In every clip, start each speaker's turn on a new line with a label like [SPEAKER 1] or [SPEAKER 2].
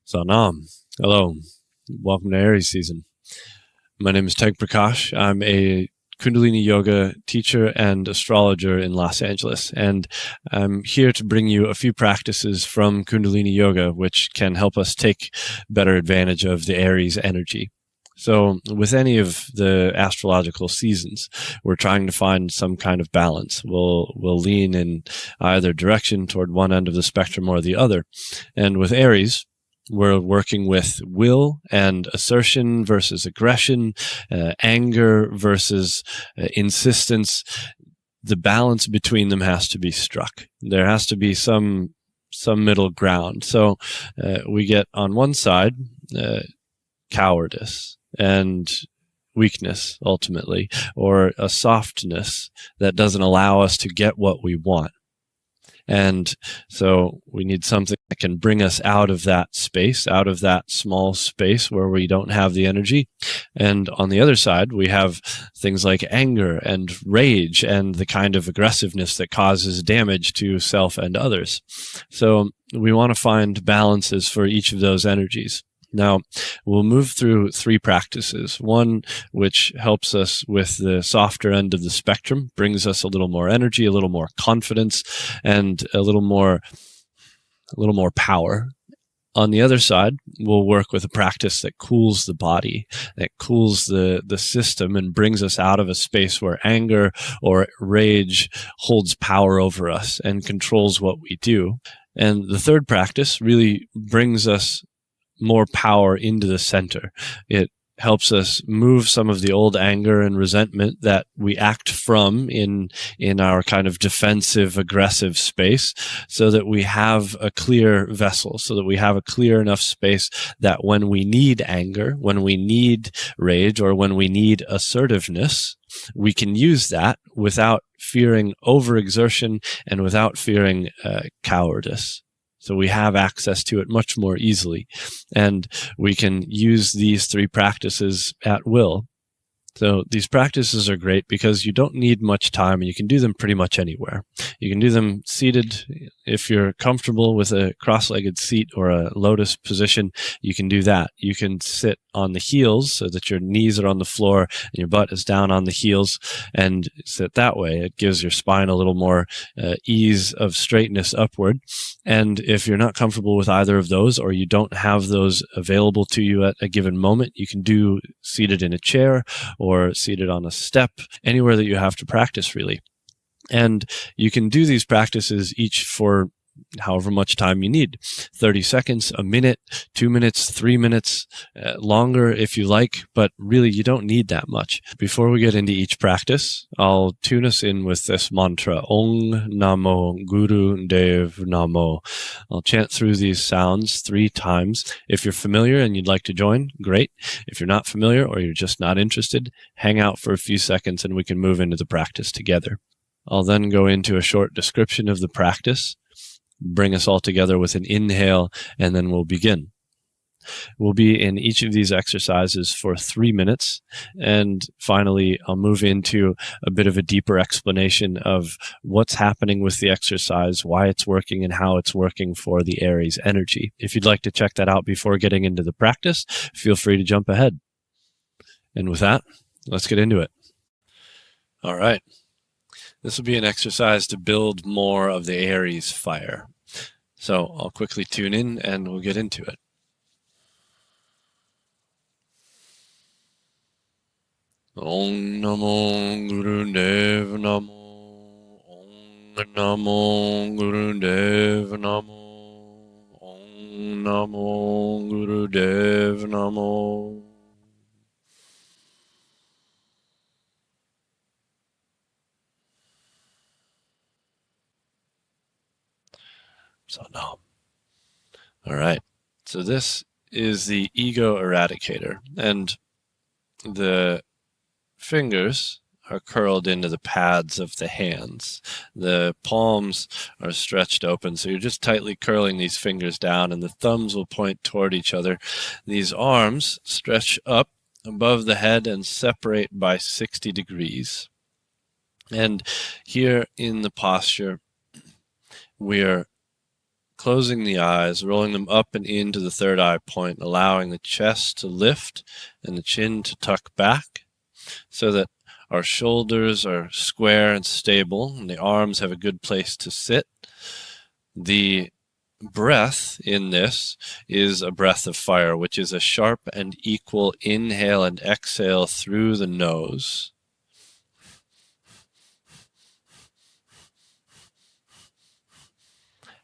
[SPEAKER 1] Sanam. Hello. Welcome to Aries season. My name is Teg Prakash. I'm a Kundalini yoga teacher and astrologer in Los Angeles, and I'm here to bring you a few practices from Kundalini yoga which can help us take better advantage of the Aries energy. So with any of the astrological seasons, we're trying to find some kind of balance. We'll lean in either direction toward one end of the spectrum or the other. And with Aries, we're working with will and assertion versus aggression, anger versus insistence. The balance between them has to be struck. There has to be some middle ground. So we get on one side cowardice and weakness, ultimately, or a softness that doesn't allow us to get what we want. And so we need something that can bring us out of that space, out of that small space where we don't have the energy. And on the other side, we have things like anger and rage and the kind of aggressiveness that causes damage to self and others. So we want to find balances for each of those energies. Now, we'll move through three practices. One which helps us with the softer end of the spectrum, brings us a little more energy, a little more confidence, and a little more power. On the other side, we'll work with a practice that cools the body, that cools the system and brings us out of a space where anger or rage holds power over us and controls what we do. And the third practice really brings us more power into the center. It helps us move some of the old anger and resentment that we act from in our kind of defensive, aggressive space, so that we have a clear vessel, so that we have a clear enough space that when we need anger, when we need rage, or when we need assertiveness, we can use that without fearing overexertion and without fearing cowardice. So we have access to it much more easily, and we can use these three practices at will. So these practices are great because you don't need much time and you can do them pretty much anywhere. You can do them seated. If you're comfortable with a cross-legged seat or a lotus position, you can do that. You can sit on the heels so that your knees are on the floor and your butt is down on the heels and sit that way. It gives your spine a little more ease of straightness upward. And if you're not comfortable with either of those, or you don't have those available to you at a given moment, you can do seated in a chair or seated on a step, anywhere that you have to practice, really. And you can do these practices each for however much time you need. 30 seconds, a minute, 2 minutes, 3 minutes, longer if you like, but really you don't need that much. Before we get into each practice, I'll tune us in with this mantra, Om Namo Guru Dev Namo. I'll chant through these sounds 3 times. If you're familiar and you'd like to join, great. If you're not familiar or you're just not interested, hang out for a few seconds and we can move into the practice together. I'll then go into a short description of the practice, bring us all together with an inhale, and then we'll begin. We'll be in each of these exercises for 3 minutes, and finally I'll move into a bit of a deeper explanation of what's happening with the exercise, why it's working, and how it's working for the Aries energy. If you'd like to check that out before getting into the practice, feel free to jump ahead. And with that, let's get into it. All right. This will be an exercise to build more of the Aries fire. So I'll quickly tune in and we'll get into it. Om Namo Guru Dev Namo. Om Namo Guru Dev Namo. Om Namo Guru Dev Namo. So no. All right. So this is the ego eradicator, and the fingers are curled into the pads of the hands. The palms are stretched open, so you're just tightly curling these fingers down, and the thumbs will point toward each other. These arms stretch up above the head and separate by 60 degrees. And here in the posture, we're closing the eyes, rolling them up and into the third eye point, allowing the chest to lift and the chin to tuck back so that our shoulders are square and stable and the arms have a good place to sit. The breath in this is a breath of fire, which is a sharp and equal inhale and exhale through the nose.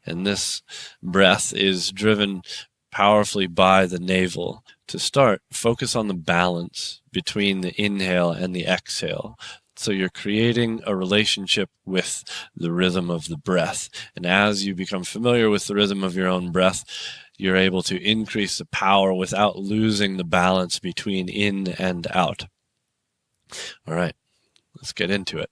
[SPEAKER 1] And this breath is driven powerfully by the navel. To start, focus on the balance between the inhale and the exhale. So you're creating a relationship with the rhythm of the breath. And as you become familiar with the rhythm of your own breath, you're able to increase the power without losing the balance between in and out. All right, let's get into it.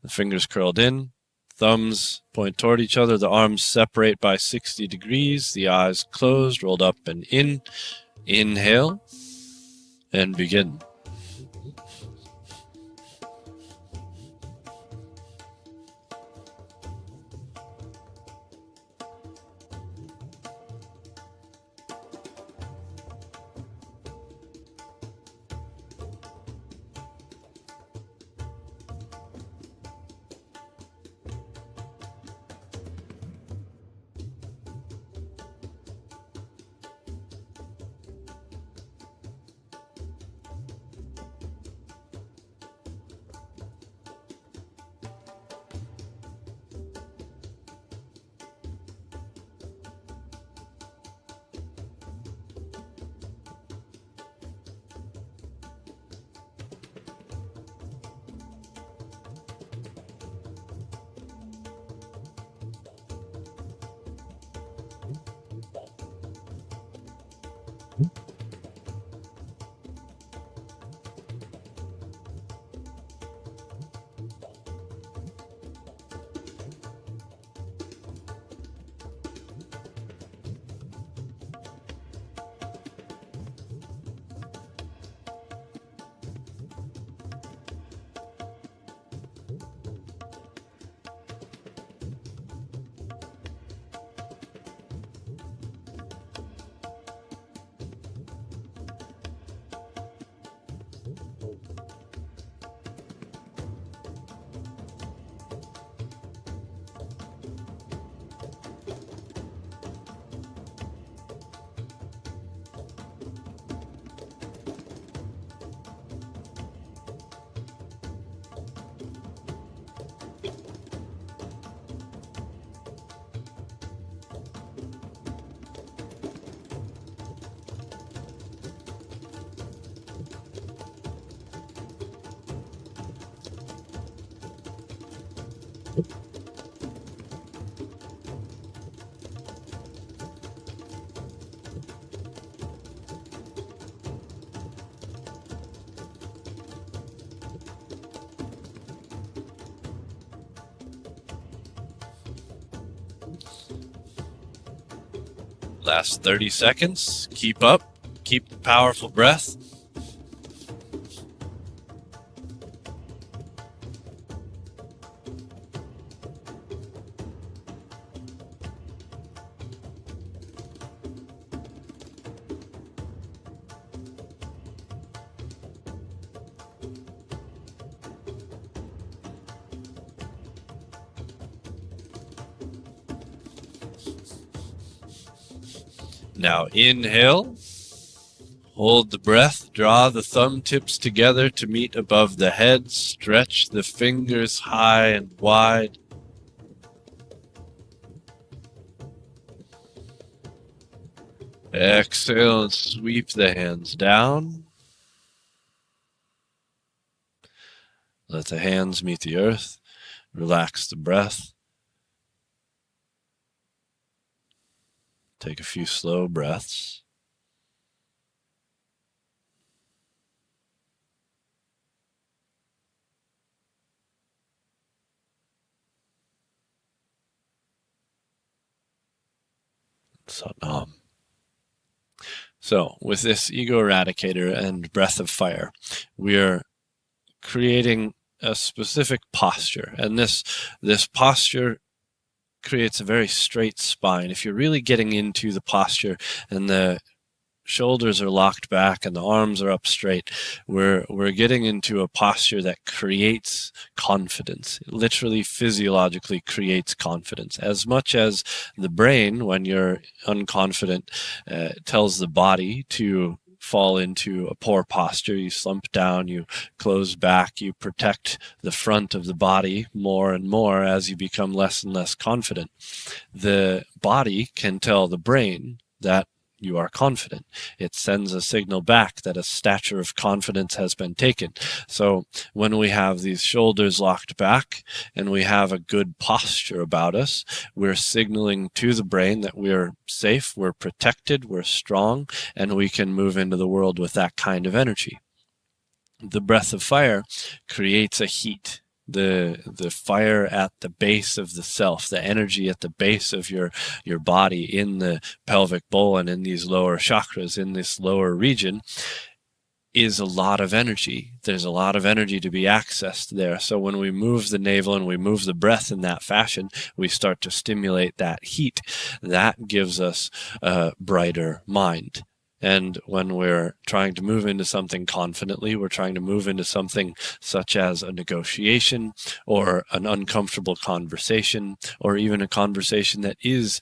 [SPEAKER 1] The fingers curled in. Thumbs point toward each other. The arms separate by 60 degrees. The eyes closed, rolled up and in. Inhale and begin. Last 30 seconds. Keep up. Keep the powerful breath. Now inhale, hold the breath, draw the thumb tips together to meet above the head, stretch the fingers high and wide. Exhale and sweep the hands down. Let the hands meet the earth, relax the breath. Take a few slow breaths. Satnam. So, with this ego eradicator and breath of fire, we are creating a specific posture. And this posture creates a very straight spine. If you're really getting into the posture and the shoulders are locked back and the arms are up straight, we're getting into a posture that creates confidence. It literally physiologically creates confidence, as much as the brain, when you're unconfident, tells the body to fall into a poor posture. You slump down, you close back, you protect the front of the body more and more as you become less and less confident. The body can tell the brain that you are confident. It sends a signal back that a stature of confidence has been taken. So when we have these shoulders locked back and we have a good posture about us, we're signaling to the brain that we're safe, we're protected, we're strong, and we can move into the world with that kind of energy. The breath of fire creates a heat. The fire at the base of the self, the energy at the base of your body, in the pelvic bowl and in these lower chakras, in this lower region, is a lot of energy. There's a lot of energy to be accessed there. So when we move the navel and we move the breath in that fashion, we start to stimulate that heat. That gives us a brighter mind. And when we're trying to move into something confidently, we're trying to move into something such as a negotiation or an uncomfortable conversation, or even a conversation that is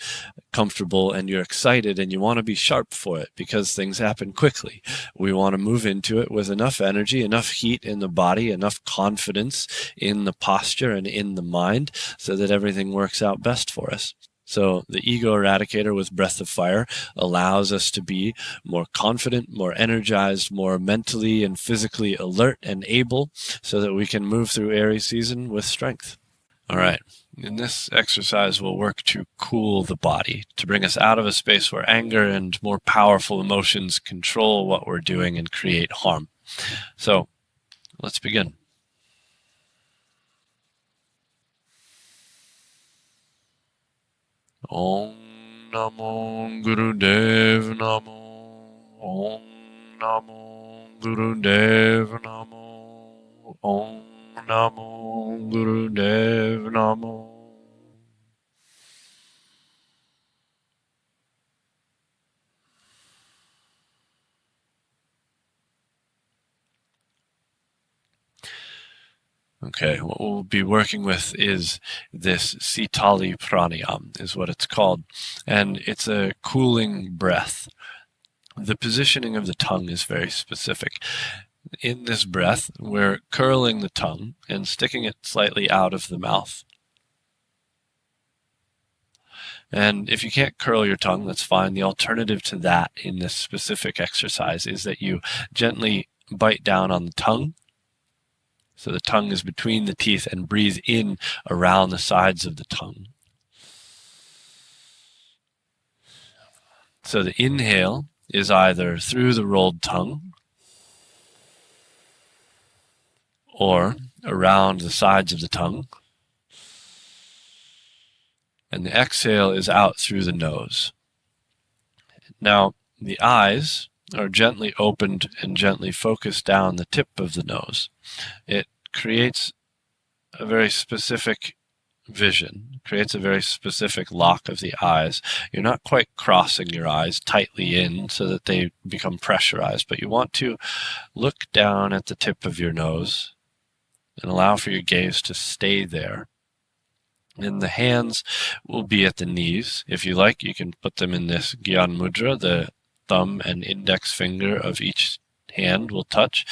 [SPEAKER 1] comfortable and you're excited and you want to be sharp for it because things happen quickly. We want to move into it with enough energy, enough heat in the body, enough confidence in the posture and in the mind so that everything works out best for us. So the ego eradicator with breath of fire allows us to be more confident, more energized, more mentally and physically alert and able, so that we can move through Aries season with strength. All right. In this exercise, we'll work to cool the body, to bring us out of a space where anger and more powerful emotions control what we're doing and create harm. So let's begin. Om Namo Gurudev Namo. Om Namo Gurudev Namo. Om Namo Gurudev Namo. Okay, what we'll be working with is this Sitali Pranayam, is what it's called, and it's a cooling breath. The positioning of the tongue is very specific. In this breath, we're curling the tongue and sticking it slightly out of the mouth. And if you can't curl your tongue, that's fine. The alternative to that in this specific exercise is that you gently bite down on the tongue. So the tongue is between the teeth, and breathe in around the sides of the tongue. So the inhale is either through the rolled tongue or around the sides of the tongue. And the exhale is out through the nose. Now, the eyes are gently opened and gently focused down the tip of the nose. It creates a very specific vision, creates a very specific lock of the eyes. You're not quite crossing your eyes tightly in so that they become pressurized, but you want to look down at the tip of your nose and allow for your gaze to stay there. And the hands will be at the knees. If you like, you can put them in this Gyan Mudra. The thumb and index finger of each hand will touch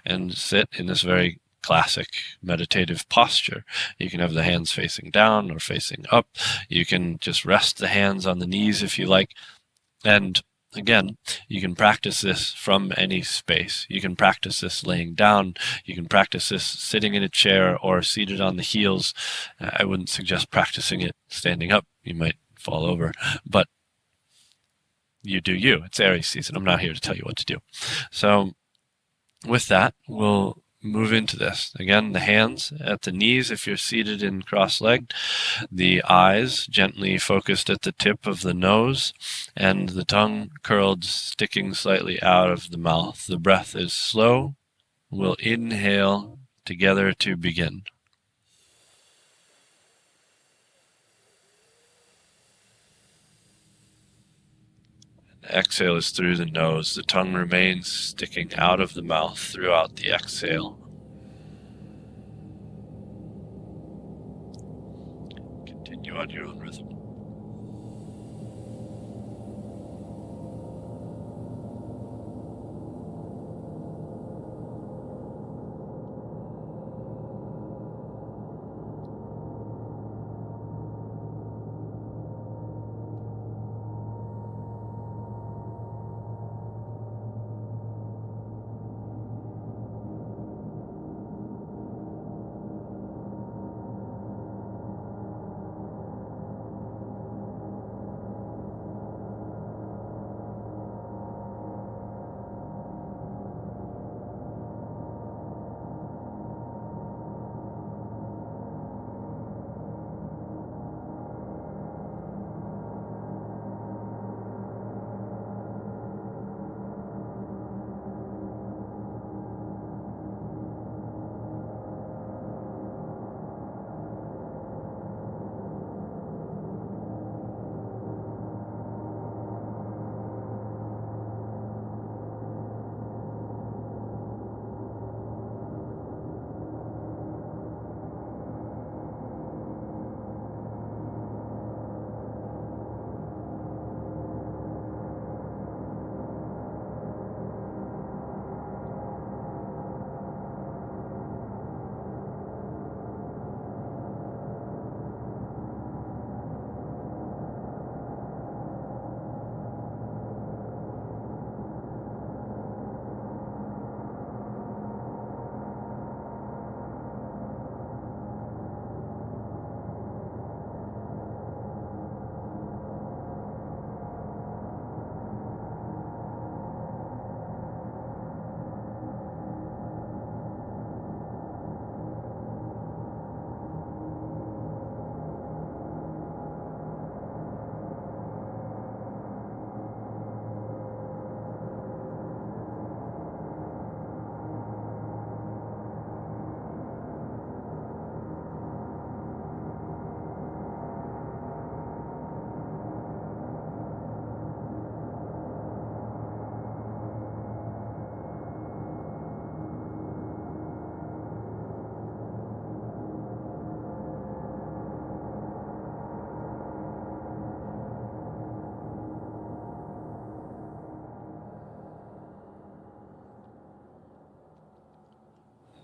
[SPEAKER 1] and sit in this very classic meditative posture. You can have the hands facing down or facing up. You can just rest the hands on the knees if you like. And again, you can practice this from any space. You can practice this laying down. You can practice this sitting in a chair or seated on the heels. I wouldn't suggest practicing it standing up. You might fall over, but you do you. It's Aries season. I'm not here to tell you what to do. So with that, we'll move into this. Again, the hands at the knees if you're seated in cross-legged, the eyes gently focused at the tip of the nose, and the tongue curled, sticking slightly out of the mouth. The breath is slow. We'll inhale together to begin. Exhale is through the nose. The tongue remains sticking out of the mouth throughout the exhale. Continue on your own rhythm.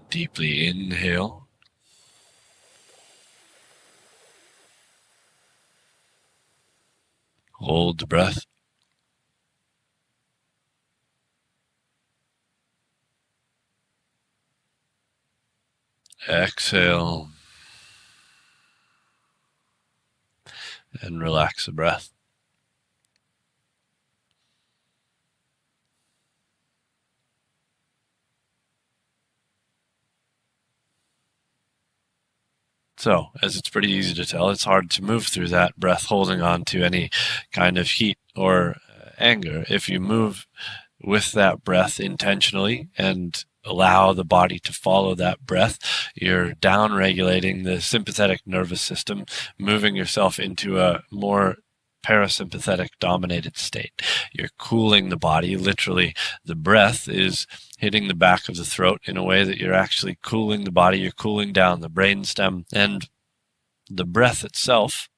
[SPEAKER 1] Deeply inhale. Hold the breath. Exhale. And relax the breath. So, as it's pretty easy to tell, it's hard to move through that breath holding on to any kind of heat or anger. If you move with that breath intentionally and allow the body to follow that breath, you're down-regulating the sympathetic nervous system, moving yourself into a more parasympathetic dominated state. You're cooling the body. Literally, the breath is hitting the back of the throat in a way that you're actually cooling the body. You're cooling down the brainstem, and the breath itself,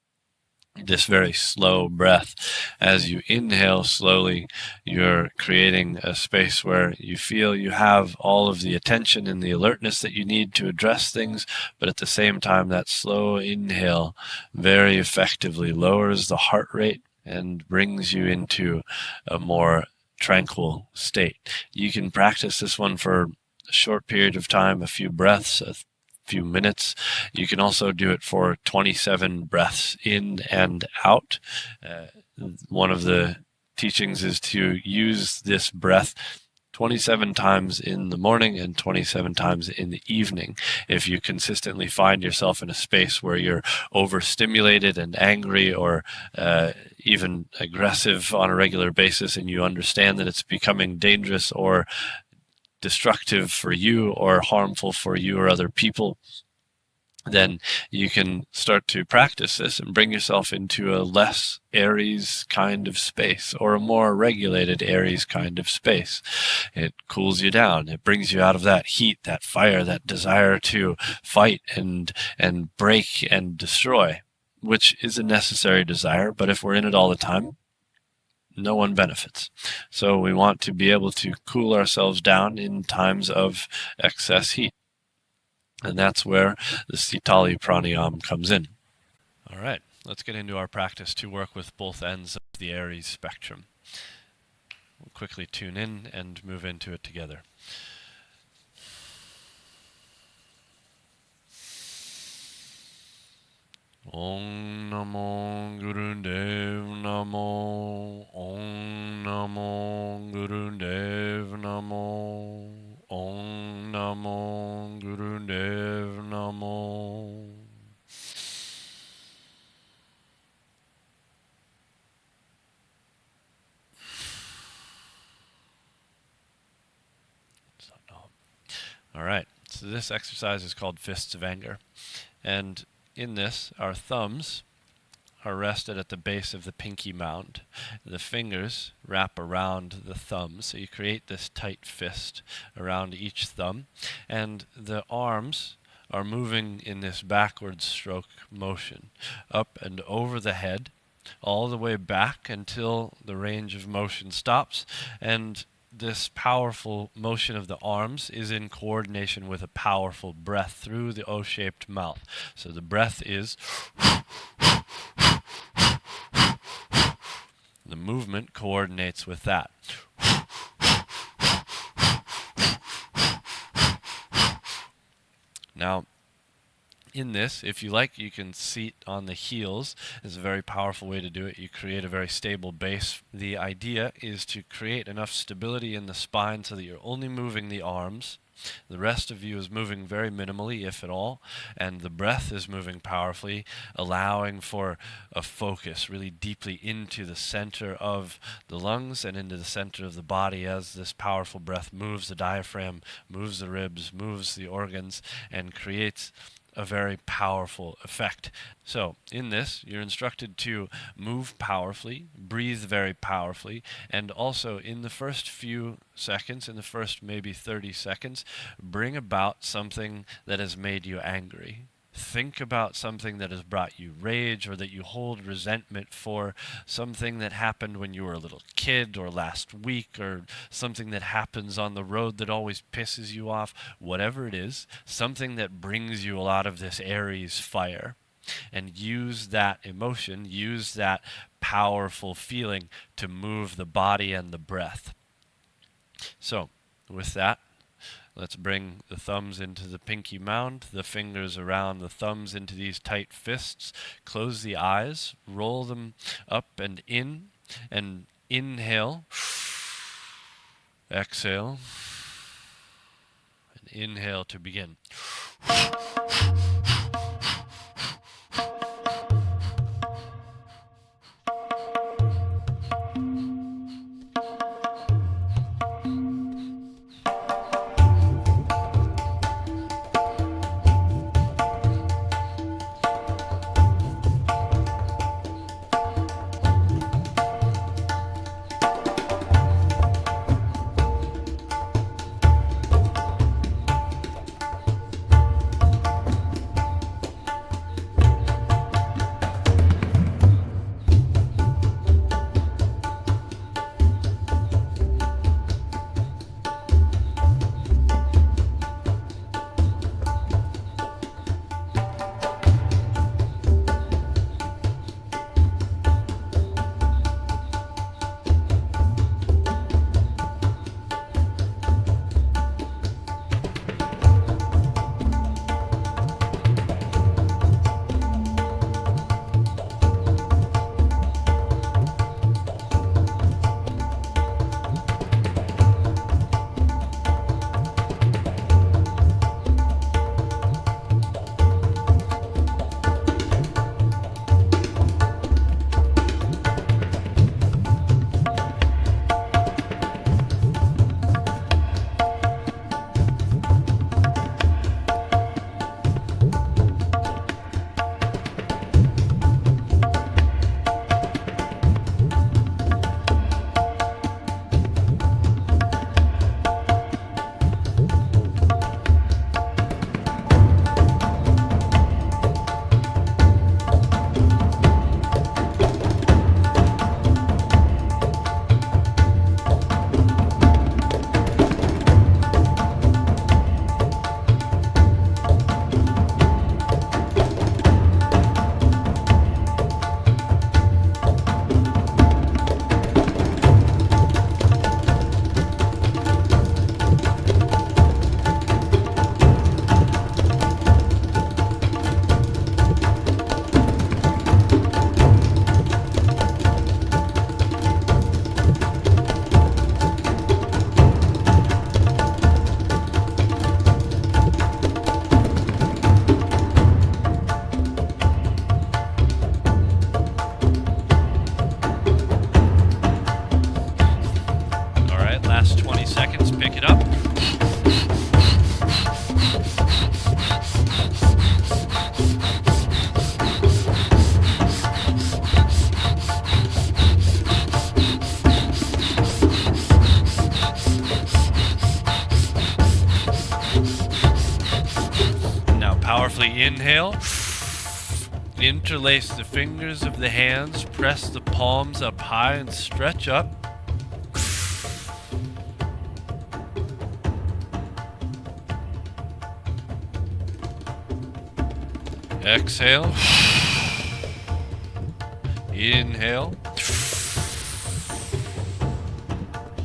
[SPEAKER 1] this very slow breath, as you inhale slowly, you're creating a space where you feel you have all of the attention and the alertness that you need to address things, but at the same time, that slow inhale very effectively lowers the heart rate and brings you into a more tranquil state. You can practice this one for a short period of time, a few breaths, a few minutes. You can also do it for 27 breaths in and out. One of the teachings is to use this breath 27 times in the morning and 27 times in the evening. If you consistently find yourself in a space where you're overstimulated and angry or even aggressive on a regular basis, and you understand that it's becoming dangerous or destructive for you or harmful for you or other people, then you can start to practice this and bring yourself into a less Aries kind of space, or a more regulated Aries kind of space. It cools you down. It brings you out of that heat, that fire, that desire to fight and break and destroy, which is a necessary desire. But if we're in it all the time, no one benefits. So we want to be able to cool ourselves down in times of excess heat. And that's where the Sitali Pranayam comes in. All right, let's get into our practice to work with both ends of the Aries spectrum. We'll quickly tune in and move into it together. Om Namo Gurudev Namo. Om Namo Gurudev Namo. Om Namo Gurudev Namo. All right, so this exercise is called Fists of Anger. And in this, our thumbs are rested at the base of the pinky mound. The fingers wrap around the thumb, so you create this tight fist around each thumb. And the arms are moving in this backward stroke motion, up and over the head, all the way back until the range of motion stops. And this powerful motion of the arms is in coordination with a powerful breath through the O-shaped mouth. So the breath is... The movement coordinates with that. Now, in this, if you like, you can seat on the heels. It's a very powerful way to do it. You create a very stable base. The idea is to create enough stability in the spine so that you're only moving the arms. The rest of you is moving very minimally, if at all, and the breath is moving powerfully, allowing for a focus really deeply into the center of the lungs and into the center of the body as this powerful breath moves the diaphragm, moves the ribs, moves the organs, and creates a very powerful effect. So, in this, you're instructed to move powerfully, breathe very powerfully, and also in the first few seconds, in the first maybe 30 seconds, bring about something that has made you angry. Think about something that has brought you rage, or that you hold resentment for, something that happened when you were a little kid or last week, or something that happens on the road that always pisses you off. Whatever it is, something that brings you a lot of this Aries fire. And use that emotion, use that powerful feeling to move the body and the breath. So, with that, let's bring the thumbs into the pinky mound, the fingers around the thumbs into these tight fists. Close the eyes, roll them up and in, and inhale. Exhale. And inhale to begin. Beautifully. Inhale. Interlace the fingers of the hands. Press the palms up high and stretch up. Exhale. Inhale.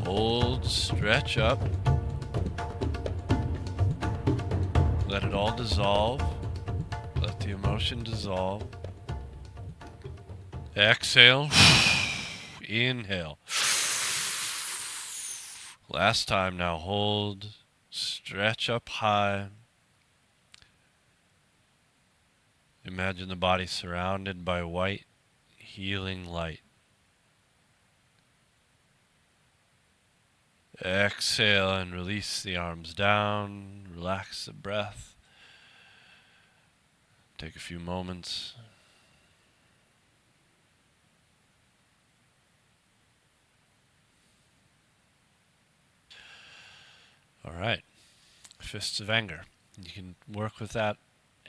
[SPEAKER 1] Hold, stretch up. Let it all dissolve. Let the emotion dissolve. Exhale. Inhale. Last time now. Hold, stretch up high. Imagine the body surrounded by white, healing light. Exhale and release the arms down. Relax the breath. Take a few moments. All right. Fists of anger. You can work with that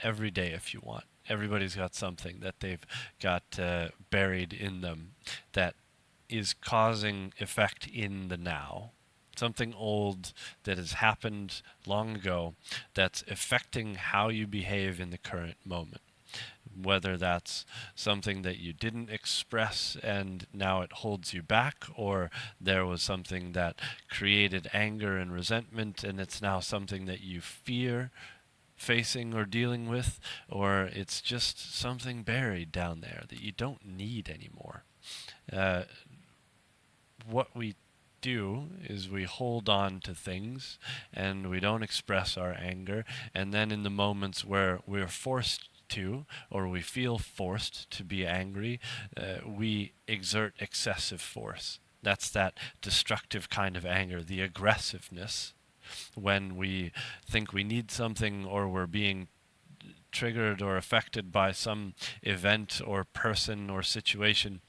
[SPEAKER 1] every day if you want. Everybody's got something that they've got buried in them that is causing effect in the now. Something old that has happened long ago that's affecting how you behave in the current moment. Whether that's something that you didn't express and now it holds you back, or there was something that created anger and resentment and it's now something that you fear facing or dealing with, or it's just something buried down there that you don't need anymore. What we do is we hold on to things and we don't express our anger, and then in the moments where we're forced to, or we feel forced to be angry, we exert excessive force. That's that destructive kind of anger, the aggressiveness, when we think we need something or we're being triggered or affected by some event or person or situation,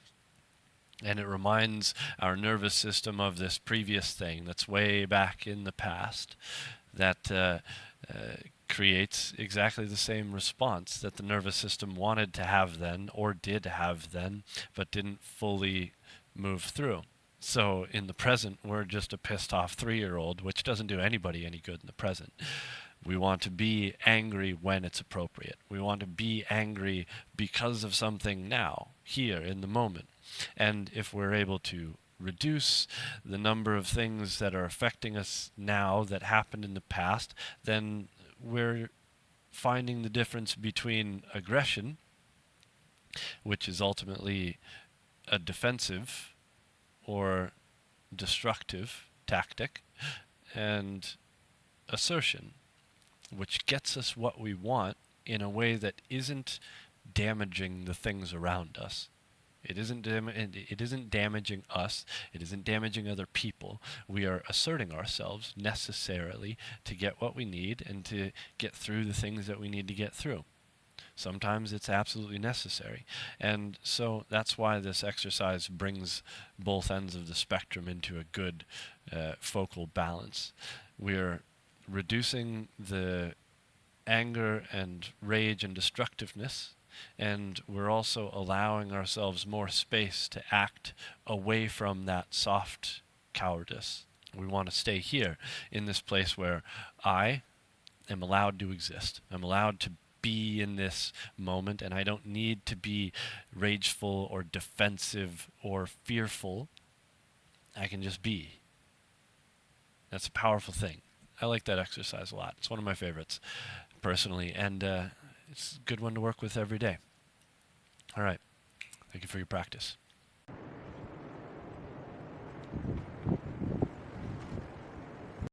[SPEAKER 1] and it reminds our nervous system of this previous thing that's way back in the past that creates exactly the same response that the nervous system wanted to have then, or did have then, but didn't fully move through. So in the present, we're just a pissed off 3-year-old, which doesn't do anybody any good in the present. We want to be angry when it's appropriate. We want to be angry because of something now, here, in the moment. And if we're able to reduce the number of things that are affecting us now that happened in the past, then we're finding the difference between aggression, which is ultimately a defensive or destructive tactic, and assertion, which gets us what we want in a way that isn't damaging the things around us. It isn't damaging us. It isn't damaging other people. We are asserting ourselves necessarily to get what we need and to get through the things that we need to get through. Sometimes it's absolutely necessary. And so that's why this exercise brings both ends of the spectrum into a good focal balance. We're reducing the anger and rage and destructiveness, and we're also allowing ourselves more space to act away from that soft cowardice. We want to stay here in this place where I am allowed to exist. I'm allowed to be in this moment, and I don't need to be rageful or defensive or fearful. I can just be. That's a powerful thing. I like that exercise a lot. It's one of my favorites, personally, and it's a good one to work with every day. All right. Thank you for your practice.